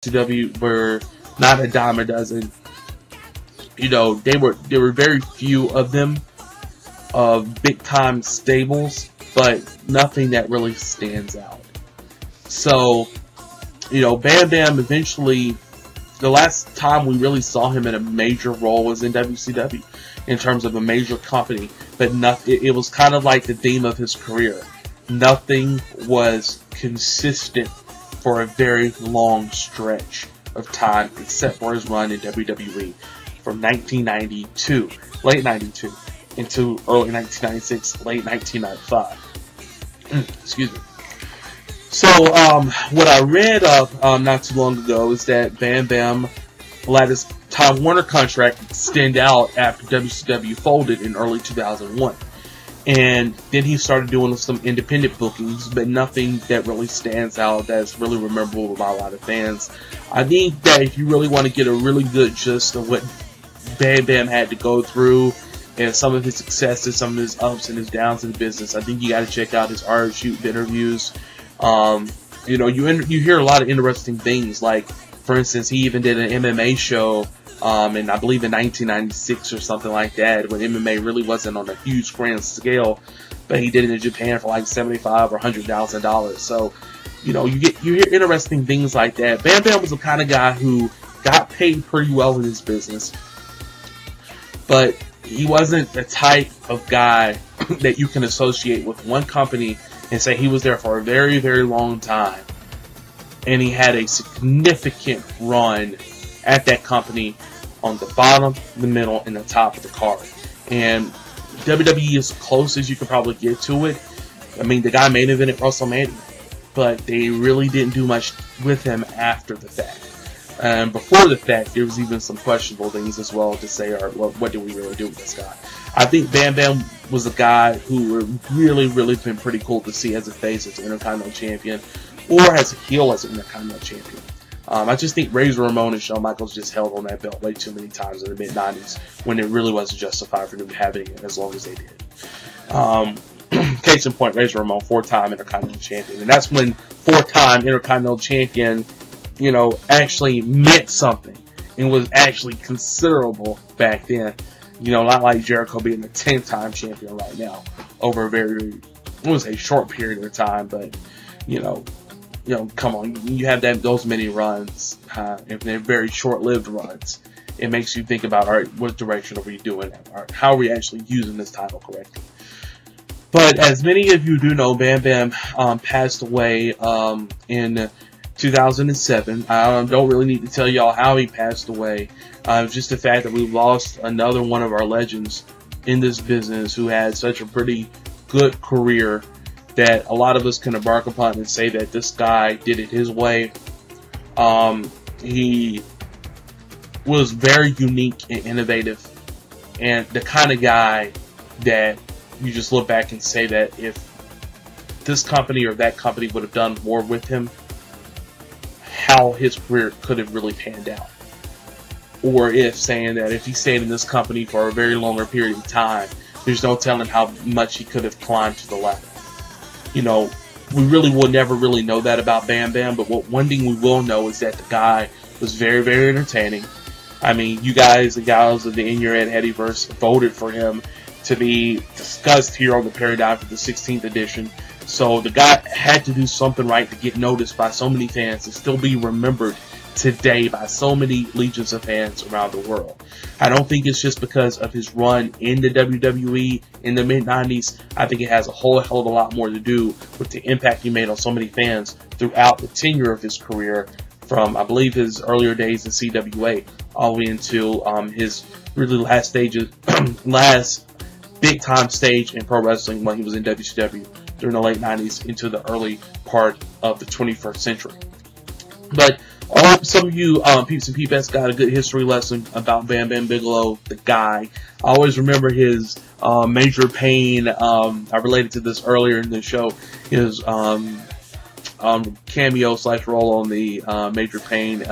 WCW were not a dime a dozen. You know, there were very few of them, of big time stables, but nothing that really stands out. So, you know, Bam Bam eventually, the last time we really saw him in a major role was in WCW, in terms of a major company, but it was kind of like the theme of his career. Nothing was consistent for a very long stretch of time, except for his run in WWE from 1992, late 92, into early 1996, late 1995. Excuse me. So, what I read not too long ago is that Bam Bam let his Time Warner contract extend out after WCW folded in early 2001. And then he started doing some independent bookings, but nothing that really stands out that's really memorable by a lot of fans. I think that if you really want to get a really good gist of what Bam Bam had to go through and some of his successes, some of his ups and his downs in the business, I think you got to check out his art shoot interviews. You know, you hear a lot of interesting things. Like, for instance, he even did an MMA show, and I believe in 1996 or something like that, when MMA really wasn't on a huge grand scale, but he did it in Japan for like $75,000 or $100,000. So, you know, you hear interesting things like that. Bam Bam was the kind of guy who got paid pretty well in his business, but he wasn't the type of guy that you can associate with one company and say he was there for a very, very long time, and he had a significant run at that company on the bottom, the middle, and the top of the card. And WWE is close as you can probably get to it. I mean, the guy main evented WrestleMania, but they really didn't do much with him after the fact. And before the fact, there was even some questionable things as well to say, or what do we really do with this guy? I think Bam Bam was a guy who would really been pretty cool to see as a face, as an Intercontinental Champion, or as a heel as an Intercontinental Champion. I just think Razor Ramon and Shawn Michaels just held on that belt way too many times in the mid-90s when it really wasn't justified for them having it as long as they did. Case in point, Razor Ramon, 4-time Intercontinental Champion. And that's when 4-time Intercontinental Champion, you know, actually meant something and was actually considerable back then. You know, not like Jericho being the 10-time champion right now over a very, I wouldn't say short period of time, but, you know, come on, you have those many runs, if they're very short-lived runs, it makes you think about, all right, what direction are we doing? All right, how are we actually using this title correctly? But as many of you do know, Bam Bam passed away in 2007. I don't really need to tell y'all how he passed away. Just the fact that we've lost another one of our legends in this business who had such a pretty good career that a lot of us can embark upon and say that this guy did it his way. He was very unique and innovative, and the kind of guy that you just look back and say that if this company or that company would have done more with him, how his career could have really panned out. Or if saying that if he stayed in this company for a very longer period of time, there's no telling how much he could have climbed to the ladder. You know, we really will never really know that about Bam Bam, but one thing we will know is that the guy was very, very entertaining. I mean, you guys and gals of the In Your Head Headyverse voted for him to be discussed here on the Paradigm for the 16th edition. So the guy had to do something right to get noticed by so many fans and still be remembered today by so many legions of fans around the world. I don't think it's just because of his run in the WWE in the mid-90s. I think it has a whole hell of a lot more to do with the impact he made on so many fans throughout the tenure of his career, from, I believe, his earlier days in CWA all the way into his really last big-time stage in pro wrestling when he was in WCW during the late 90s into the early part of the 21st century. But I hope some of you peeps and peepettes got a good history lesson about Bam Bam Bigelow, the guy. I always remember his Major Pain. I related to this earlier in the show. His cameo / role on the Major Pain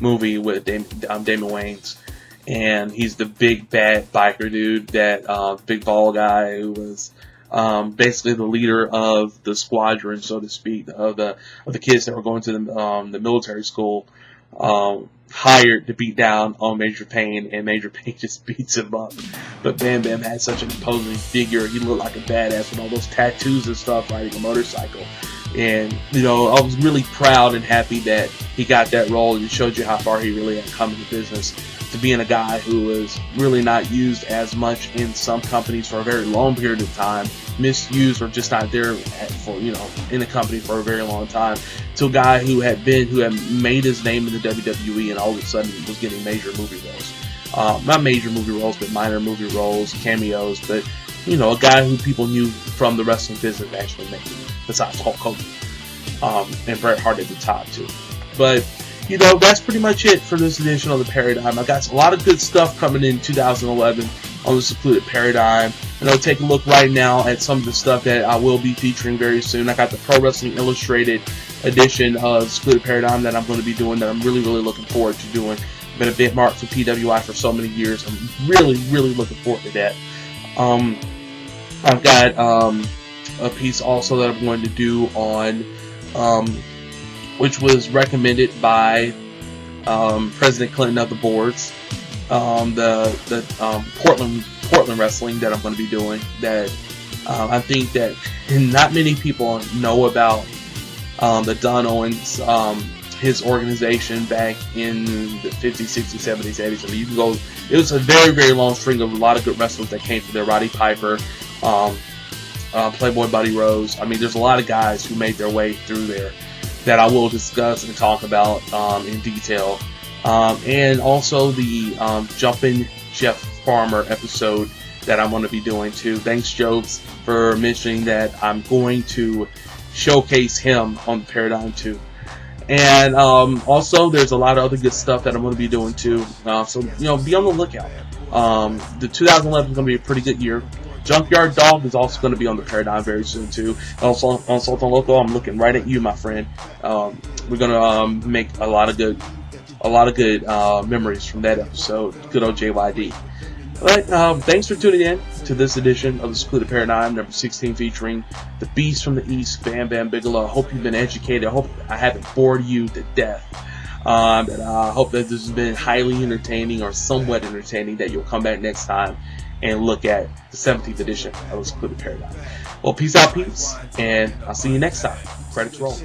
movie with Damon Wayans. And he's the big bad biker dude, that big ball guy who was basically the leader of the squadron, so to speak, of the kids that were going to the military school, hired to beat down on Major Payne, and Major Payne just beats him up. But Bam Bam had such an imposing figure. He looked like a badass with all those tattoos and stuff, riding a motorcycle. And, you know, I was really proud and happy that he got that role, and it showed you how far he really had come in the business, to being a guy who was really not used as much in some companies for a very long period of time, misused or just not there for, you know, in the company for a very long time, to a guy who had made his name in the WWE, and all of a sudden was getting major movie roles. Not major movie roles, but minor movie roles, cameos, but, you know, a guy who people knew from the wrestling business actually making it, besides Hulk Hogan, and Bret Hart at the top too. But, you know, that's pretty much it for this edition of the Paradigm. I got a lot of good stuff coming in 2011 on the Secluded Paradigm, and I'll take a look right now at some of the stuff that I will be featuring very soon. I got the Pro Wrestling Illustrated edition of Secluded Paradigm that I'm going to be doing, that I'm really looking forward to doing. Been a benchmark for PWI for so many years. I'm really looking forward to that. I've got a piece also that I'm going to do on, which was recommended by President Clinton of the boards, the Portland wrestling that I'm going to be doing. That I think that not many people know about the Don Owens, his organization back in the 50s, 60s, 70s, 80s. I mean, you can go. It was a very long string of a lot of good wrestlers that came from there. Roddy Piper, Playboy Buddy Rose. I mean, there's a lot of guys who made their way through there that I will discuss and talk about in detail. And also the Jumpin' Jeff Farmer episode that I'm going to be doing too. Thanks, Jobs, for mentioning that I'm going to showcase him on the Paradigm too. And also, there's a lot of other good stuff that I'm going to be doing too. So, you know, be on the lookout. The 2011 is going to be a pretty good year. Junkyard Dog is also going to be on the Paradigm very soon too. Also on Sultan Local, I'm looking right at you, my friend. We're going to make a lot of good memories from that episode. Good old JYD. But thanks for tuning in to this edition of the Secluded Paradigm, number 16, featuring the Beast from the East, Bam Bam Bigelow. I hope you've been educated. I hope I haven't bored you to death. And I hope that this has been highly entertaining or somewhat entertaining, that you'll come back next time and look at the 17th edition of the Secluded Paradigm. Well, peace out, peeps, and I'll see you next time. Credits roll.